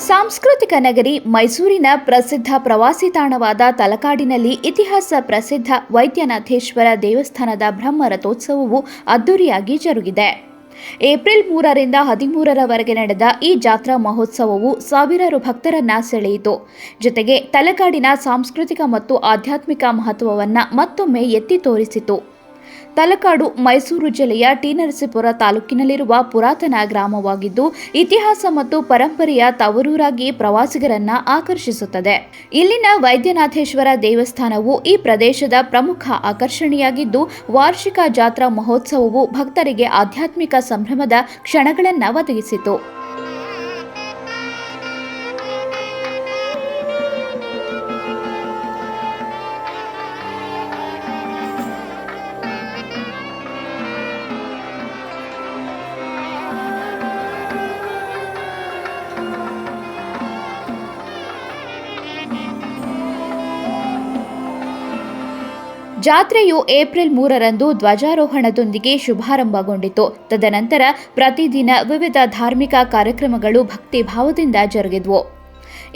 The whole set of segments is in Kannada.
ಸಾಂಸ್ಕೃತಿಕ ನಗರಿ ಮೈಸೂರಿನ ಪ್ರಸಿದ್ಧ ಪ್ರವಾಸಿ ತಾಣವಾದ ತಲಕಾಡಿನಲ್ಲಿ ಇತಿಹಾಸ ಪ್ರಸಿದ್ಧ ವೈದ್ಯನಾಥೇಶ್ವರ ದೇವಸ್ಥಾನದ ಬ್ರಹ್ಮ ರಥೋತ್ಸವವು ಅದ್ದೂರಿಯಾಗಿ ಜರುಗಿದೆ. ಏಪ್ರಿಲ್ 3ರಿಂದ 13ರವರೆಗೆ ನಡೆದ ಈ ಜಾತ್ರಾ ಮಹೋತ್ಸವವು ಸಾವಿರಾರು ಭಕ್ತರನ್ನ ಸೆಳೆಯಿತು. ಜೊತೆಗೆ ತಲಕಾಡಿನ ಸಾಂಸ್ಕೃತಿಕ ಮತ್ತು ಆಧ್ಯಾತ್ಮಿಕ ಮಹತ್ವವನ್ನು ಮತ್ತೊಮ್ಮೆ ಎತ್ತಿ ತೋರಿಸಿತು. ತಲಕಾಡು ಮೈಸೂರು ಜಿಲ್ಲೆಯ ಟಿ. ನರಸೀಪುರ ತಾಲೂಕಿನಲ್ಲಿರುವ ಪುರಾತನ ಗ್ರಾಮವಾಗಿದ್ದು, ಇತಿಹಾಸ ಮತ್ತು ಪರಂಪರೆಯ ತವರೂರಾಗಿ ಪ್ರವಾಸಿಗರನ್ನ ಆಕರ್ಷಿಸುತ್ತದೆ. ಇಲ್ಲಿನ ವೈದ್ಯನಾಥೇಶ್ವರ ದೇವಸ್ಥಾನವು ಈ ಪ್ರದೇಶದ ಪ್ರಮುಖ ಆಕರ್ಷಣೆಯಾಗಿದ್ದು, ವಾರ್ಷಿಕ ಜಾತ್ರಾ ಮಹೋತ್ಸವವು ಭಕ್ತರಿಗೆ ಆಧ್ಯಾತ್ಮಿಕ ಸಂಭ್ರಮದ ಕ್ಷಣಗಳನ್ನು ಒದಗಿಸಿತು. ಜಾತ್ರೆಯು ಏಪ್ರಿಲ್ 3ರಂದು ಧ್ವಜಾರೋಹಣದೊಂದಿಗೆ ಶುಭಾರಂಭಗೊಂಡಿತು. ತದನಂತರ ಪ್ರತಿದಿನ ವಿವಿಧ ಧಾರ್ಮಿಕ ಕಾರ್ಯಕ್ರಮಗಳು ಭಕ್ತಿ ಭಾವದಿಂದ ಜರುಗಿದವು.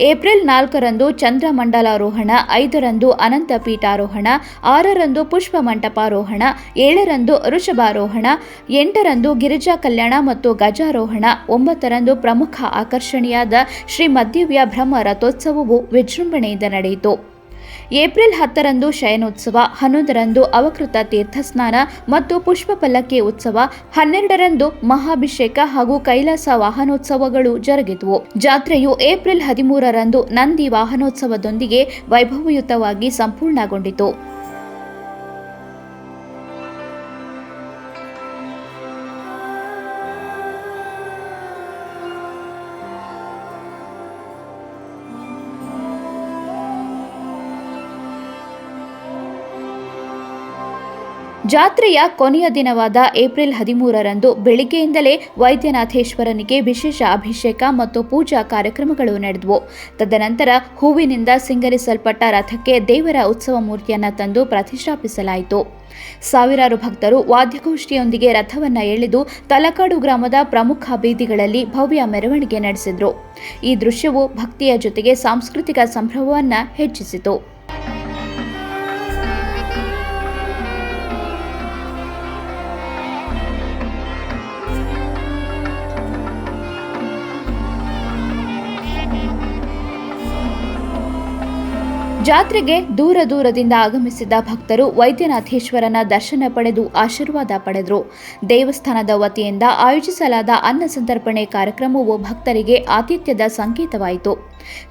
ಏಪ್ರಿಲ್ 4ರಂದು ಚಂದ್ರಮಂಡಲಾರೋಹಣ, 5ರಂದು ಅನಂತ ಪೀಠಾರೋಹಣ, 6ರಂದು ಪುಷ್ಪ ಮಂಟಪಾರೋಹಣ, 7ರಂದು ಋಷಭಾರೋಹಣ, 8ರಂದು ಗಿರಿಜಾ ಕಲ್ಯಾಣ ಮತ್ತು ಗಜಾರೋಹಣ, 9ರಂದು ಪ್ರಮುಖ ಆಕರ್ಷಣೆಯಾದ ಶ್ರೀ ಮದ್ದಿವ್ಯ ಬ್ರಹ್ಮ ರಥೋತ್ಸವವು ವಿಜೃಂಭಣೆಯಿಂದ ನಡೆಯಿತು. ಏಪ್ರಿಲ್ 10ರಂದು ಶಯನೋತ್ಸವ, 11ರಂದು ಅವಕೃತ ತೀರ್ಥಸ್ನಾನ ಮತ್ತು ಪುಷ್ಪ ಪಲ್ಲಕ್ಕಿ ಉತ್ಸವ, 12ರಂದು ಮಹಾಭಿಷೇಕ ಹಾಗೂ ಕೈಲಾಸ ವಾಹನೋತ್ಸವಗಳು ಜರುಗಿದವು. ಜಾತ್ರೆಯು ಏಪ್ರಿಲ್ 13ರಂದು ನಂದಿ ವಾಹನೋತ್ಸವದೊಂದಿಗೆ ವೈಭವಯುತವಾಗಿ ಸಂಪೂರ್ಣಗೊಂಡಿತು. ಜಾತ್ರೆಯ ಕೊನೆಯ ದಿನವಾದ ಏಪ್ರಿಲ್ 13ರಂದು ಬೆಳಿಗ್ಗೆಯಿಂದಲೇ ವೈದ್ಯನಾಥೇಶ್ವರನಿಗೆ ವಿಶೇಷ ಅಭಿಷೇಕ ಮತ್ತು ಪೂಜಾ ಕಾರ್ಯಕ್ರಮಗಳು ನಡೆದವು. ತದನಂತರ ಹೂವಿನಿಂದ ಸಿಂಗರಿಸಲ್ಪಟ್ಟ ರಥಕ್ಕೆ ದೇವರ ಉತ್ಸವ ಮೂರ್ತಿಯನ್ನು ತಂದು ಪ್ರತಿಷ್ಠಾಪಿಸಲಾಯಿತು. ಸಾವಿರಾರು ಭಕ್ತರು ವಾದ್ಯಗೋಷ್ಠಿಯೊಂದಿಗೆ ರಥವನ್ನು ಎಳೆದು ತಲಕಾಡು ಗ್ರಾಮದ ಪ್ರಮುಖ ಬೀದಿಗಳಲ್ಲಿ ಭವ್ಯ ಮೆರವಣಿಗೆ ನಡೆಸಿದರು. ಈ ದೃಶ್ಯವು ಭಕ್ತಿಯ ಜೊತೆಗೆ ಸಾಂಸ್ಕೃತಿಕ ಸಂಭ್ರಮವನ್ನು ಹೆಚ್ಚಿಸಿತು. ಜಾತ್ರೆಗೆ ದೂರ ದೂರದಿಂದ ಆಗಮಿಸಿದ ಭಕ್ತರು ವೈದ್ಯನಾಥೇಶ್ವರನ ದರ್ಶನ ಪಡೆದು ಆಶೀರ್ವಾದ ಪಡೆದರು. ದೇವಸ್ಥಾನದ ವತಿಯಿಂದ ಆಯೋಜಿಸಲಾದ ಅನ್ನ ಸಂತರ್ಪಣೆ ಕಾರ್ಯಕ್ರಮವು ಭಕ್ತರಿಗೆ ಆತಿಥ್ಯದ ಸಂಕೇತವಾಯಿತು.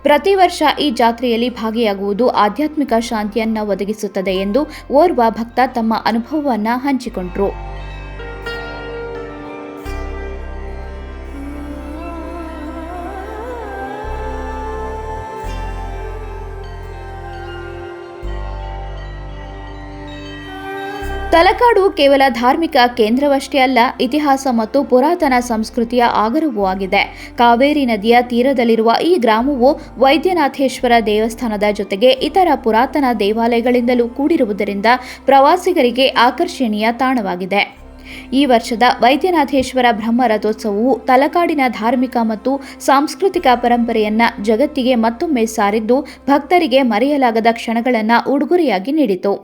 ಪ್ರತಿ ವರ್ಷ ಈ ಜಾತ್ರೆಯಲ್ಲಿ ಭಾಗಿಯಾಗುವುದು ಆಧ್ಯಾತ್ಮಿಕ ಶಾಂತಿಯನ್ನು ಒದಗಿಸುತ್ತದೆ ಎಂದು ಓರ್ವ ಭಕ್ತ ತಮ್ಮ ಅನುಭವವನ್ನು ಹಂಚಿಕೊಂಡರು. ತಲಕಾಡು ಕೇವಲ ಧಾರ್ಮಿಕ ಕೇಂದ್ರವಷ್ಟೇ ಅಲ್ಲ, ಇತಿಹಾಸ ಮತ್ತು ಪುರಾತನ ಸಂಸ್ಕೃತಿಯ ಆಗರವೂ ಆಗಿದೆ. ಕಾವೇರಿ ನದಿಯ ತೀರದಲ್ಲಿರುವ ಈ ಗ್ರಾಮವು ವೈದ್ಯನಾಥೇಶ್ವರ ದೇವಸ್ಥಾನದ ಜೊತೆಗೆ ಇತರ ಪುರಾತನ ದೇವಾಲಯಗಳಿಂದಲೂ ಕೂಡಿರುವುದರಿಂದ ಪ್ರವಾಸಿಗರಿಗೆ ಆಕರ್ಷಣೀಯ ತಾಣವಾಗಿದೆ. ಈ ವರ್ಷದ ವೈದ್ಯನಾಥೇಶ್ವರ ಬ್ರಹ್ಮ ರಥೋತ್ಸವವು ತಲಕಾಡಿನ ಧಾರ್ಮಿಕ ಮತ್ತು ಸಾಂಸ್ಕೃತಿಕ ಪರಂಪರೆಯನ್ನ ಜಗತ್ತಿಗೆ ಮತ್ತೊಮ್ಮೆ ಸಾರಿದ್ದು, ಭಕ್ತರಿಗೆ ಮರೆಯಲಾಗದ ಕ್ಷಣಗಳನ್ನು ಉಡುಗೊರೆಯಾಗಿ ನೀಡಿತು.